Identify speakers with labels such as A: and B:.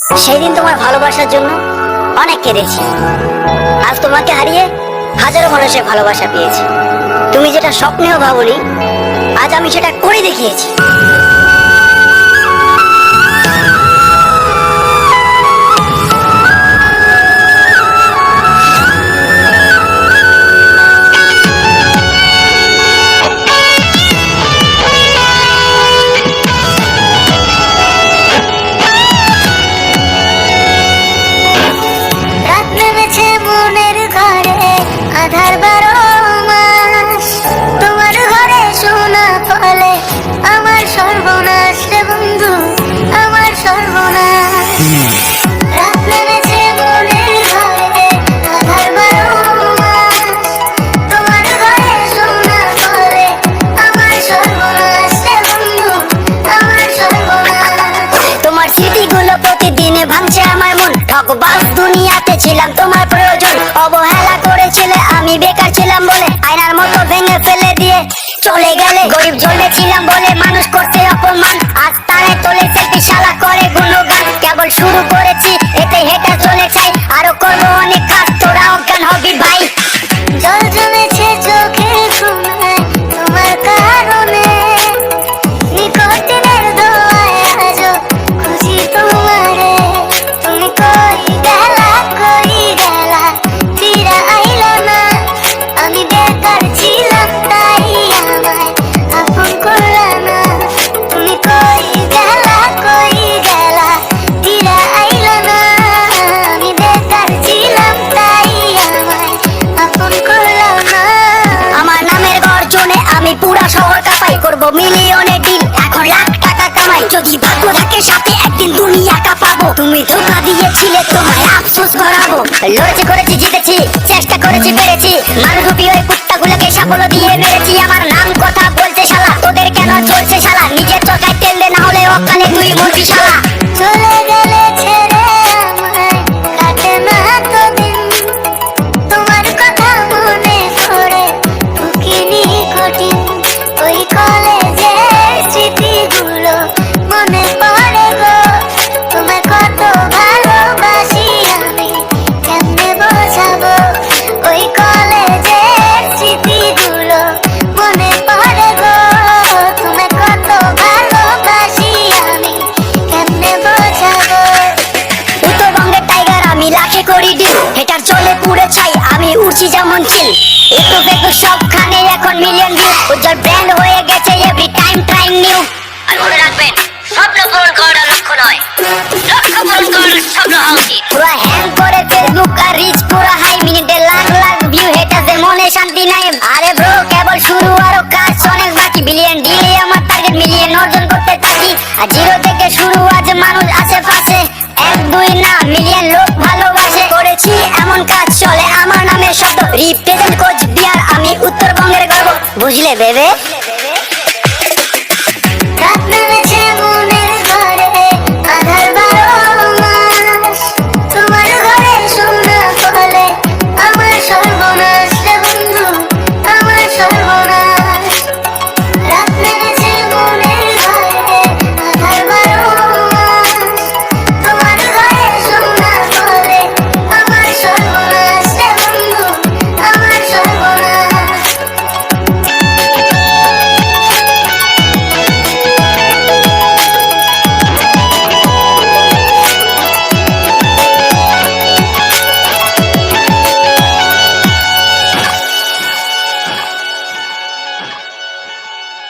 A: সেদিন তোমার ভালোবাসার জন্য অনেক কেঁদেছি। আজ তোমাকে হারিয়ে হাজারো মানুষের ভালোবাসা পেয়েছি। তুমি যেটা স্বপ্নেও ভাবনি, আজ আমি সেটা করে দেখিয়েছি।
B: আধার 12 মাস তোমার ঘরে সোনা ফলে আমার সর্বনাশ রে বন্ধু, আমার সর্বনাশ। রাত নেমেছে মনের ঘরে আধার 12 মাস তোমার ঘরে সোনা ফলে আমার সর্বনাশ রে বন্ধু, আমার সর্বনাশ।
A: তোমার স্মৃতিগুলো প্রতিদিনে ভাঙছে আমার মন। ঠকবাজ দুনিয়াতে ছিলাম তোমার প্রয়োজন, অবহেলা করেছিলে আমি বেকার ছিলাম বলে আয়নার মতো ভেঙে ফেলে দিয়ে চলে গেলে। গরিব ছিলাম বলে মানুষ করতে অপমান, আজ তারাই তোলে সেলফি শালা করে গুণগান। কেবল শুরু করেছি এতে হেঁটে চলে চাই, আরো করবো অনেক কাজ, তোরা অজ্ঞান হবি ভাই।
B: জল জমেছে চোখের কোণায় তোমার কারণে, নিকটের দোয়ায় আজও খুঁজি তোমারে। তুমি কই গেলা, কই গেলা, ফিরে আইলা না। আমি বেকার ছিলাম তাই আমায় আপন করলা না। তুমি কই গেলা, কই গেলা, ফিরে আইলা না। আমি বেকার ছিলাম তাই আমায় আপন করলা না।
A: আমার নামের গর্জনে আমি পুরা শহর কাঁপাই, করবো মিলিয়নে ডিল, এখন লাখ টাকা কামাই। যদি ভাগ্য থাকে সাথে একদিন দুনিয়া কাঁপাবো। তুমি ধোঁকা দিয়েছিলে তোমায় আফসোস করাবো। লড়েছি করেছি জিতেছি, চেষ্টা করেছি পেরেছি, মারুপি ওই কুত্তাগুলোকে সাফল্য দিয়ে মেরেছি। আমার নাম কথা বলছে শালা, তোদের কেন চলছে শালা? নিজের চরকায় তেল দে, না হলে অকালে তুই মরবি শালা।
B: চলে গেলে ছেড়ে আমায় কাটে না তো দিন, তোমার কথা মনে পড়ে বুকিনি কঠিন। ওই কলেজের স্মৃতিগুলো মনে পড়ে গো, তোমায় কত ভালোবাসি আমি কেমনে বোঝাবো। ওই কলেজের স্মৃতিগুলো মনে পড়ে গো, তোমায় কত ভালোবাসি আমি কেমনে বোঝাবো।
A: উত্তরবঙ্গের টাইগার আমি লাখে করি ডিল, হেটার চলে পুড়ে চাই আমি উঠছি যেমন চিল। একটু দেখো সবখানে এখন মিলিয়ন ভিউ, উজ্জ্বল ব্র্যান্ড হয়ে গেছে এভরি টাইম ট্রাইং নিউ। আর মনে রাখবেন, স্বপ্ন পূরণ করাটা লক্ষ্য নয়, লক্ষ্য পূরণ করাটা স্বপ্ন হওয়া উচিত। পুরো হ্যাং করে ফেসবুক আর রিচ পুরো হাই, মিনিটে লাখ লাখ ভিউ, হেটারদের মনে শান্তি নাই। আরে ব্রো কেবল শুরু, আরো কাজ অনেক বাকি। বিলিয়ন ডিলে আমার টার্গেট, মিলিয়ন অর্জন করতে থাকি। আর জিরো থেকে শুরু, আজ মানুষ আশেপাশে, এক দুই না মিলিয়ন লোক ভালোবাসে। করেছি এমন কাজ চলে আমার নামে শব্দ, রিপ্রেজেন্ট কোচবিহার আমি উত্তরবঙ্গের গর্ব, বুঝলে বেবে।